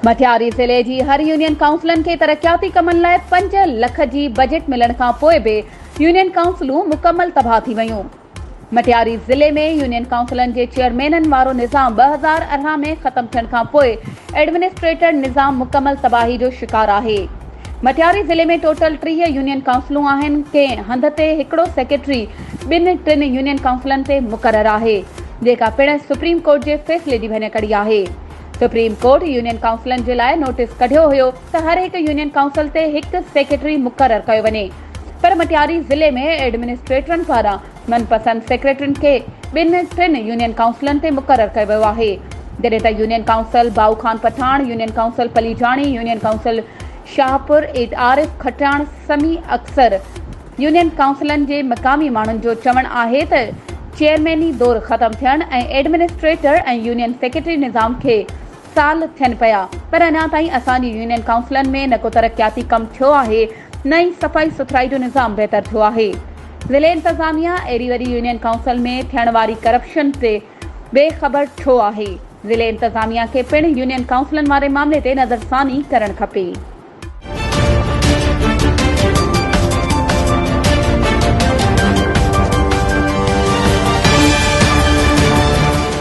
मटियारी ज़िले जी हर यूनियन काउंसिलन खे तरक्याती कमनि लाइ 5 लख जी बजट मिलण खां पोइ बि यूनियन काउंसिलूं मुकमल तबाह थी वयूं। मटियारी ज़िले में यूनियन काउंसिलन जे चेयरमैननि वारो निज़ाम 2018 में ख़त्म थियण खां पोइ एडमिनिस्ट्रेटर निज़ाम मुकमल तबाही जो शिकार आहे। मटियारी ज़िले में टोटल 30 यूनियन काउंसिलूं आहिनि। कंहिं हंध ते हिकिड़ो सेक्रेटरी 2-3 यूनियन काउंसिलन ते मुक़ररु आहे, जेका पिण सुप्रीम कोर्ट जे फ़ैसिले जी भेनकड़ी आहे। सुप्रीम कोर्ट यूनियन काउंसिलन जे लाइ नोटिस कढियो हुयो त हर हिकु यूनियन काउंसिल ते हिकु सेक्रेटरी मुक़ररु कयो वञे, पर मटियारी ज़िले में एडमिनिस्ट्रेटरनि पारां मनपसंद सेक्रेटरियुनि खे 2-3 यूनियन काउंसिलन ते मुक़ररु कयो वियो आहे, जॾहिं त यूनियन काउंसिल बाऊखान Pathan, union council Palijani, union council Shahpur, Arif खटाण समी अक्सर यूनियन काउंसिलन जे मक़ामी माण्हुनि जो चवणु आहे त चेयरमैनी दौर ख़त्म थियण ऐं एडमिनिस्ट्रेटर ऐं यूनियन सेक्रेटरी निज़ाम खे साल थियनि पिया, पर अञा ताईं असांजी यूनियन काउंसिलन में न को तरक्याती कमु थियो आहे, न ई सफ़ाई सुथराई जो निज़ाम बहितर थियो आहे। ज़िले इंतज़ामिया अहिड़ी वॾी यूनियन काउंसिल में थियण वारी करप्शन ते बेख़बर छो आहे? ज़िले इंतज़ामिया खे पिण यूनियन काउंसिलन वारे मामले ते नज़रसानी करणु खपे।